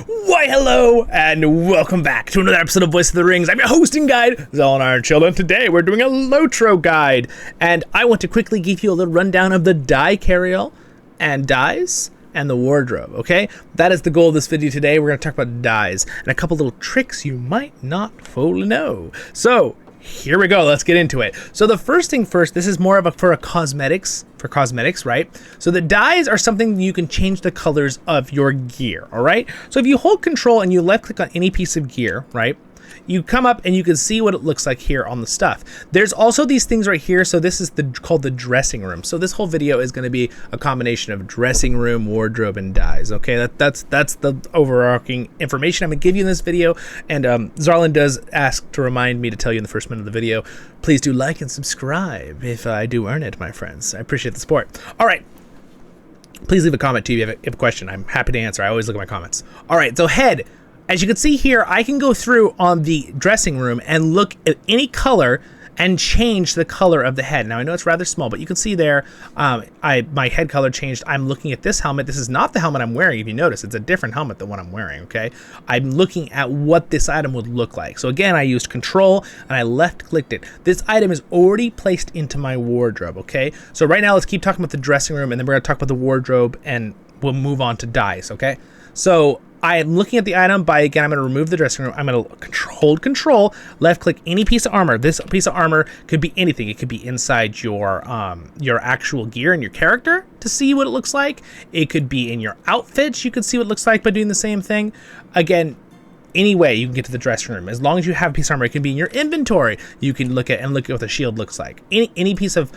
Why hello and welcome back to another episode of Voice of the Rings. I'm your host and guide, Zollin Ironshield, and today we're doing a LOTRO guide. And I want to quickly give you a little rundown of the die carryall and dies and the wardrobe, okay? That is the goal of this video today. We're going to talk about dies and a couple little tricks you might not fully know. So here we go. Let's get into it. So the first thing first, this is more of for cosmetics, right? So the dies are something you can change the colors of your gear, all right? So if you hold control and you left click on any piece of gear, right? You come up and you can see what it looks like here on the stuff. There's also these things right here. So this is called the dressing room. So this whole video is going to be a combination of dressing room, wardrobe, and dies. Okay, that's the overarching information I'm going to give you in this video. And Zollin does ask to remind me to tell you in the first minute of the video, please do like and subscribe if I do earn it, my friends. I appreciate the support. All right. Please leave a comment too if you have a question. I'm happy to answer. I always look at my comments. All right, so head. As you can see here, I can go through on the dressing room and look at any color and change the color of the head. Now, I know it's rather small, but you can see there, my head color changed. I'm looking at this helmet. This is not the helmet I'm wearing. If you notice, it's a different helmet than what I'm wearing, okay? I'm looking at what this item would look like. So again, I used control and I left-clicked it. This item is already placed into my wardrobe, okay? So right now, let's keep talking about the dressing room, and then we're gonna talk about the wardrobe, and we'll move on to dies, okay? So I'm looking at the item by, again, I'm going to remove the dressing room. I'm going to hold control, left click any piece of armor. This piece of armor could be anything. It could be inside your actual gear and your character to see what it looks like. It could be in your outfits. You could see what it looks like by doing the same thing. Again, any way you can get to the dressing room. As long as you have a piece of armor, it can be in your inventory. You can look at what the shield looks like. Any piece of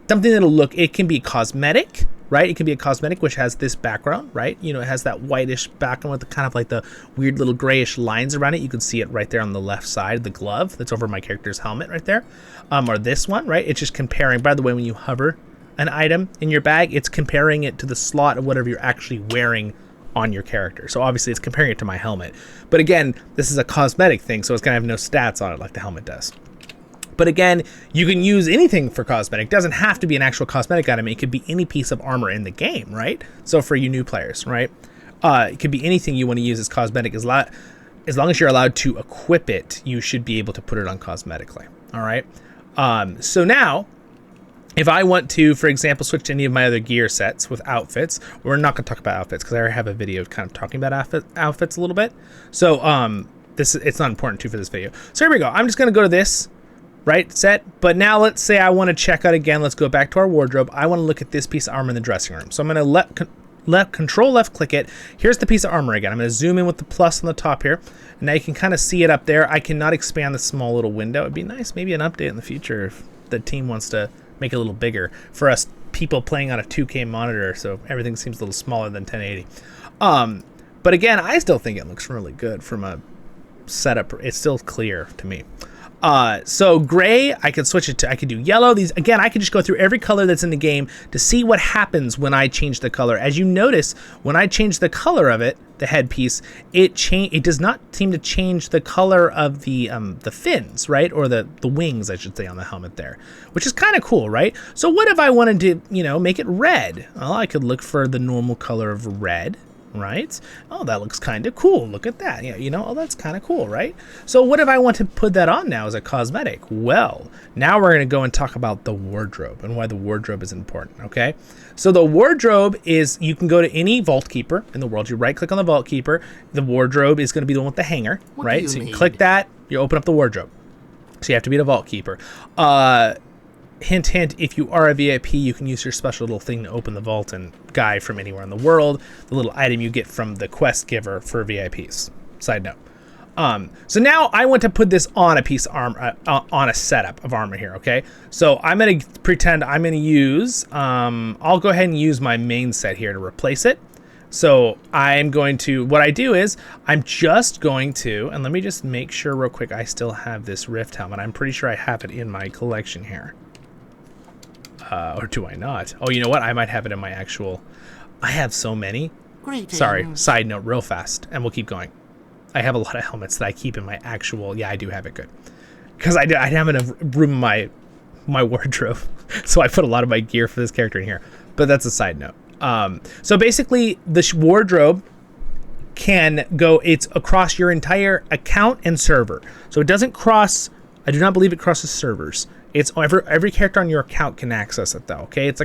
something that'll look, it can be cosmetic, right? It can be a cosmetic which has this background, right? You know, it has that whitish background with the kind of like the weird little grayish lines around it. You can see it right there on the left side, the glove that's over my character's helmet right there. Or this one, right? It's just comparing, by the way, when you hover an item in your bag, it's comparing it to the slot of whatever you're actually wearing on your character. So obviously it's comparing it to my helmet. But again, this is a cosmetic thing, so it's gonna have no stats on it like the helmet does. But again, you can use anything for cosmetic. It doesn't have to be an actual cosmetic item. It could be any piece of armor in the game, right? So for you new players, right? It could be anything you want to use as cosmetic. As long as you're allowed to equip it, you should be able to put it on cosmetically, all right? So now, if I want to, for example, switch to any of my other gear sets with outfits, we're not going to talk about outfits because I already have a video kind of talking about outfits a little bit. So it's not important too for this video. So here we go. I'm just going to go to this. Right, set. But now let's say I want to check out again. Let's go back to our wardrobe. I want to look at this piece of armor in the dressing room. So I'm going to control left click it. Here's the piece of armor again. I'm going to zoom in with the plus on the top here. And now you can kind of see it up there. I cannot expand the small little window. It'd be nice, maybe an update in the future if the team wants to make it a little bigger for us people playing on a 2K monitor. So everything seems a little smaller than 1080. But again, I still think it looks really good from a setup. It's still clear to me. So gray, I could switch it to, I could do yellow. These, again, I could just go through every color that's in the game to see what happens when I change the color. As you notice, when I change the color of it, the headpiece, it does not seem to change the color of the fins, right? Or the wings, I should say, on the helmet there, which is kind of cool, right? So what if I wanted to, make it red? Well, I could look for the normal color of red. Right? Oh, that looks kind of cool. Look at that. Yeah, oh, that's kind of cool, right? So what if I want to put that on now as a cosmetic? Well, now we're going to go and talk about the wardrobe and why the wardrobe is important, okay? So the wardrobe is, you can go to any vault keeper in the world. You right click on the vault keeper. The wardrobe is going to be the one with the hanger, right? So you can click that, you open up the wardrobe. So you have to be the vault keeper. Hint, hint, if you are a VIP, you can use your special little thing to open the vault and guide from anywhere in the world. The little item you get from the quest giver for VIPs. Side note. So now I want to put this on a piece of armor, on a setup of armor here, okay? So I'm going to pretend I'm going to use, I'll go ahead and use my main set here to replace it. So I'm going to, what I do is, I'm just going to, and let me just make sure real quick I still have this Rift helmet. I'm pretty sure I have it in my collection here. Or do I not? Oh, you know what? I might have it in my actual... I have so many. Greetings. Sorry, side note real fast, and we'll keep going. I have a lot of helmets that I keep in my actual... Yeah, I do have it good. Because I didn't have enough room in my wardrobe. So I put a lot of my gear for this character in here. But that's a side note. So basically, the wardrobe can go, it's across your entire account and server. So it doesn't cross, I do not believe it crosses servers. It's every character on your account can access it though, okay? It's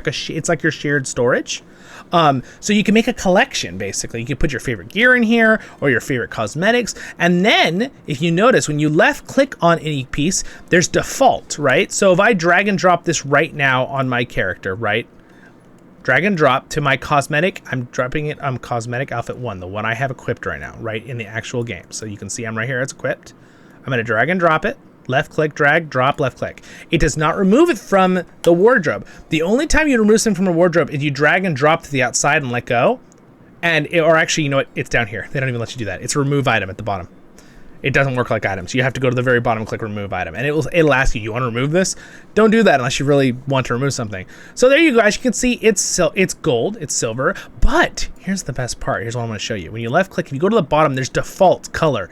like your shared storage. So you can make a collection, basically. You can put your favorite gear in here or your favorite cosmetics. And then if you notice, when you left click on any piece, there's default, right? So if I drag and drop this right now on my character, right? Drag and drop to my cosmetic. I'm dropping it on cosmetic outfit 1, the one I have equipped right now, right in the actual game. So you can see I'm right here, it's equipped. I'm gonna drag and drop it. Left click, drag, drop, left click. It does not remove it from the wardrobe. The only time you remove something from a wardrobe is you drag and drop to the outside and let go. Or actually, you know what? It's down here. They don't even let you do that. It's a remove item at the bottom. It doesn't work like items. You have to go to the very bottom and click remove item. And it'll ask you, you want to remove this? Don't do that unless you really want to remove something. So there you go. As you can see, it's gold, it's silver. But here's the best part. Here's what I'm going to show you. When you left click, if you go to the bottom, there's default color.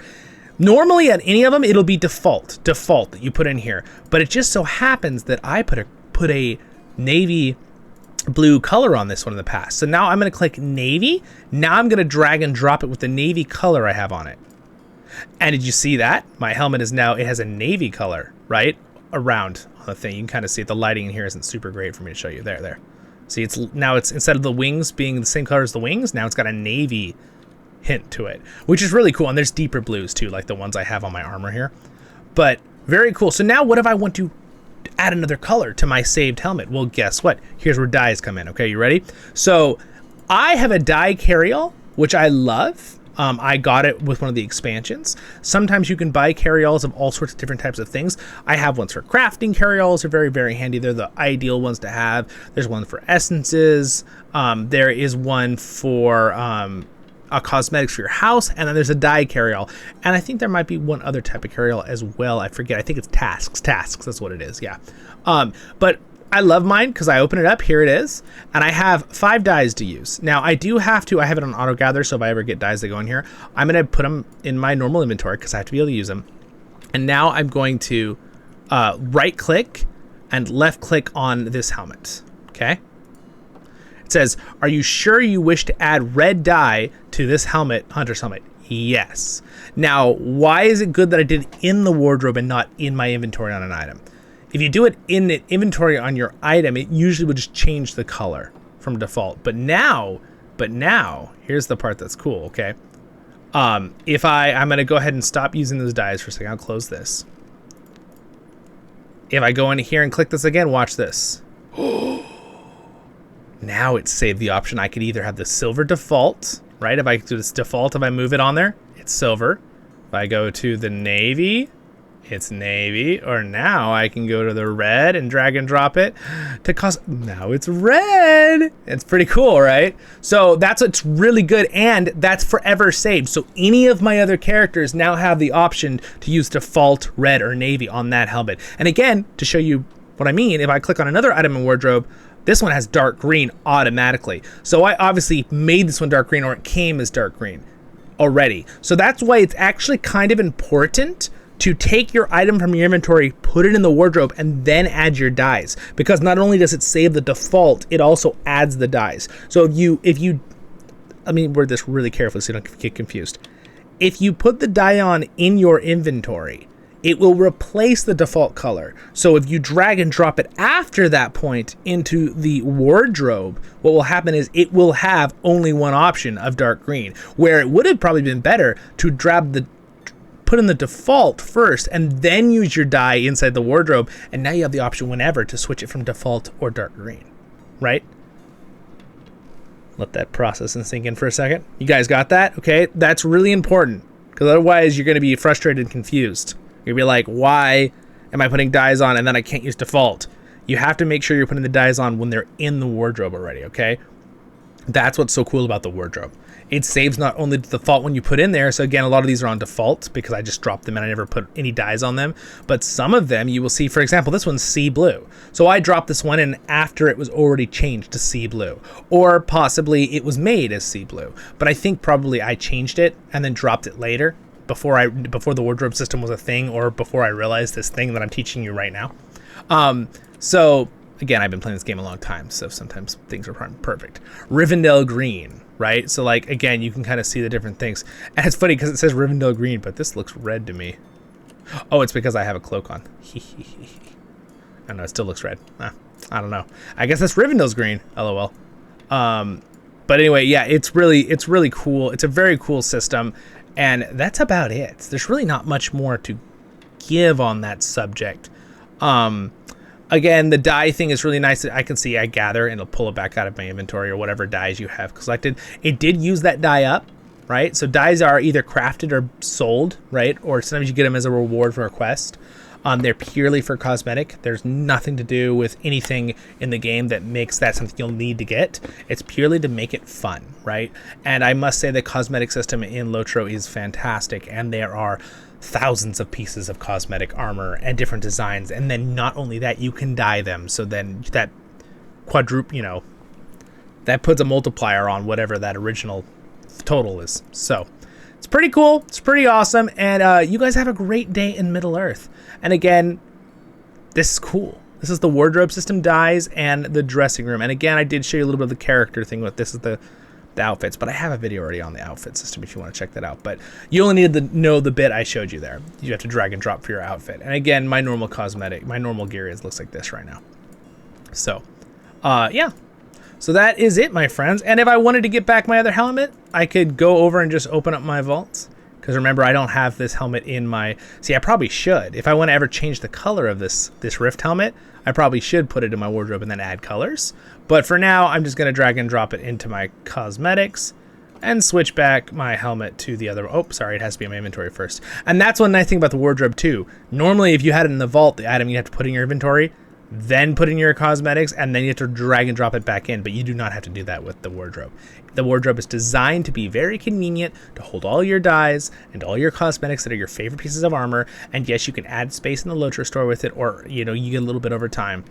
Normally at any of them, it'll be default that you put in here. But it just so happens that I put a navy blue color on this one in the past. So now I'm going to click navy. Now I'm going to drag and drop it with the navy color I have on it. And did you see that? My helmet is now, it has a navy color, right? Around on the thing. You can kind of see it. The lighting in here isn't super great for me to show you. There. See, it's instead of the wings being the same color as the wings, now it's got a navy hint to it, which is really cool. And there's deeper blues too, like the ones I have on my armor here. But very cool. So now what if I want to add another color to my saved helmet? Well, guess what? Here's where dyes come in. Okay, you ready? So I have a dye carryall, which I love. I got it with one of the expansions. Sometimes you can buy carryalls of all sorts of different types of things. I have ones for crafting. Carryalls are very, very handy. They're the ideal ones to have. There's one for essences. There is one for cosmetics for your house, and then there's a dye carryall. And I think there might be one other type of carryall as well. I forget. I think it's tasks. That's what it is. Yeah. But I love mine because I open it up. Here it is. And I have 5 dyes to use. Now, I have it on auto gather, so if I ever get dyes that go in here, I'm going to put them in my normal inventory because I have to be able to use them. And now I'm going to right click and left click on this helmet. Okay. It says, are you sure you wish to add red dye to this helmet, Hunter's helmet? Yes. Now, why is it good that I did it in the wardrobe and not in my inventory on an item? If you do it in the inventory on your item, it usually would just change the color from default. But now, here's the part that's cool, okay? I'm going to go ahead and stop using those dyes for a second. I'll close this. If I go into here and click this again, watch this. Now it's saved the option. I could either have the silver default, right? If I do this default, if I move it on there, it's silver. If I go to the navy, it's navy. Or now I can go to the red and drag and drop it to now it's red. It's pretty cool, right? So that's what's really good, and that's forever saved. So any of my other characters now have the option to use default red or navy on that helmet. And again, to show you what I mean, if I click on another item in wardrobe, this one has dark green automatically. So I obviously made this one dark green, or it came as dark green already. So that's why it's actually kind of important to take your item from your inventory, put it in the wardrobe, and then add your dyes. Because not only does it save the default, it also adds the dyes. So if you let me word this really carefully so you don't get confused. If you put the dye on in your inventory, it will replace the default color. So if you drag and drop it after that point into the wardrobe, what will happen is it will have only one option of dark green, where it would have probably been better to put in the default first and then use your dye inside the wardrobe, and now you have the option whenever to switch it from default or dark green, right? Let that process and sink in for a second. You guys got that? Okay, that's really important, because otherwise you're going to be frustrated and confused. You'll be like, why am I putting dyes on and then I can't use default? You have to make sure you're putting the dyes on when they're in the wardrobe already, okay? That's what's so cool about the wardrobe. It saves not only the default when you put in there, so again, a lot of these are on default because I just dropped them and I never put any dyes on them, but some of them you will see, for example, this one's sea blue. So I dropped this one in after it was already changed to sea blue, or possibly it was made as sea blue, but I think probably I changed it and then dropped it later, before the wardrobe system was a thing, or before I realized this thing that I'm teaching you right now. So again, I've been playing this game a long time, so sometimes things are perfect. Rivendell green. right? So like, again, you can kind of see the different things. And it's funny because it says Rivendell green, but this looks red to me. Oh, it's because I have a cloak on. I don't know, it still looks red. I don't know. I guess that's Rivendell's green, LOL. But anyway, yeah, it's really cool. It's a very cool system, and that's about it. There's really not much more to give on that subject. Again, the die thing is really nice. I can see I gather and it'll pull it back out of my inventory or whatever dies you have collected. It did use that die up, right? So dies are either crafted or sold, right? Or sometimes you get them as a reward for a quest. They're purely for cosmetic. There's nothing to do with anything in the game that makes that something you'll need to get. It's purely to make it fun, right? And I must say the cosmetic system in LOTRO is fantastic, and there are thousands of pieces of cosmetic armor and different designs, and then not only that, you can dye them, so then that quadruple, you know, that puts a multiplier on whatever that original total is. So it's pretty cool, it's pretty awesome, and you guys have a great day in Middle Earth. And again, this is cool. This is the wardrobe system dyes and the dressing room, and again, I did show you a little bit of the character thing with this is the outfits, but I have a video already on the outfit system if you want to check that out. But you only need to know the bit I showed you there. You have to drag and drop for your outfit. And again, my normal cosmetic, my normal gear looks like this right now. So, yeah. So that is it, my friends. And if I wanted to get back my other helmet, I could go over and just open up my vaults. Because remember, I don't have this helmet in my... See, I probably should. If I want to ever change the color of this Rift helmet, I probably should put it in my wardrobe and then add colors. But for now, I'm just going to drag and drop it into my cosmetics and switch back my helmet to the other... Oh, sorry, it has to be in my inventory first. And that's one nice thing about the wardrobe, too. Normally, if you had it in the vault, the item you have to put in your inventory, then put in your cosmetics, and then you have to drag and drop it back in. But you do not have to do that with the wardrobe. The wardrobe is designed to be very convenient to hold all your dyes and all your cosmetics that are your favorite pieces of armor. And yes, you can add space in the LOTRO store with it, or you know, you get a little bit over time,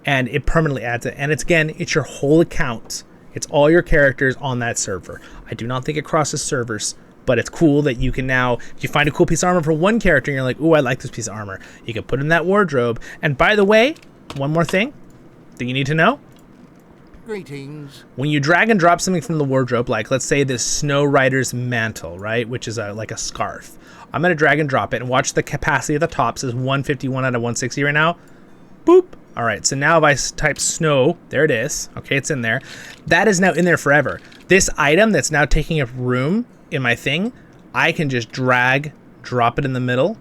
and it permanently adds it. And it's again, it's your whole account. It's all your characters on that server. I do not think it crosses servers, but it's cool that you can now, if you find a cool piece of armor for one character and you're like, ooh, I like this piece of armor, you can put it in that wardrobe. And by the way, one more thing that you need to know. Greetings. When you drag and drop something from the wardrobe, like let's say this Snow Rider's mantle, right, which is like a scarf. I'm going to drag and drop it and watch the capacity of the top says 151 out of 160 right now. Boop. All right, so now if I type snow, there it is. Okay, it's in there. That is now in there forever. This item that's now taking up room in my thing, I can just drag, drop it in the middle,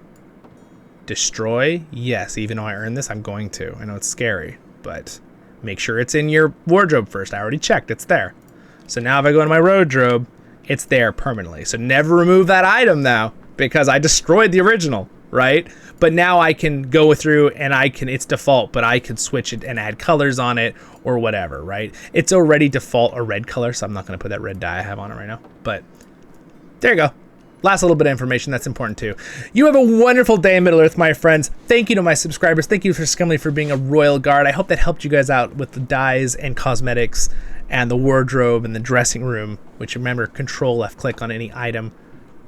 destroy. Yes, even though I earned this, I'm going to. I know it's scary, but make sure it's in your wardrobe first. I already checked, it's there. So now if I go into my wardrobe, it's there permanently. So never remove that item now, because I destroyed the original, right? But now I can go through and it's default, but I can switch it and add colors on it or whatever, right? It's already default a red color, so I'm not going to put that red dye I have on it right now. But there you go. Last little bit of information that's important too. You have a wonderful day in Middle Earth, my friends. Thank you to my subscribers. Thank you for Skumley for being a royal guard. I hope that helped you guys out with the dyes and cosmetics and the wardrobe and the dressing room, which remember, control left click on any item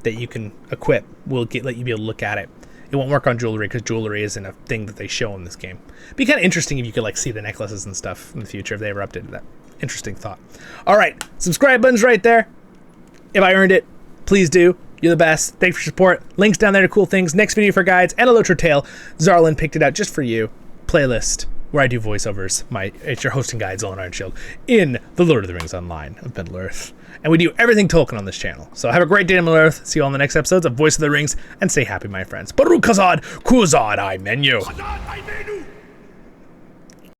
that you can equip will let you be able to look at it. It won't work on jewelry because jewelry isn't a thing that they show in this game. It'd be kind of interesting if you could like see the necklaces and stuff in the future if they ever updated that. Interesting thought. All right, subscribe button's right there. If I earned it, please do. You're the best. Thanks for your support. Links down there to cool things. Next video for guides and a LOTRO tale. Zollin picked it out just for you. Playlist where I do voiceovers. It's your hosting guide, Zollin Ironshield, in the Lord of the Rings Online of Middle Earth. And we do everything Tolkien on this channel. So have a great day in Middle Earth. See you all in the next episodes of Voice of the Rings. And stay happy, my friends. Baruch Kazad, Kuzad I menu.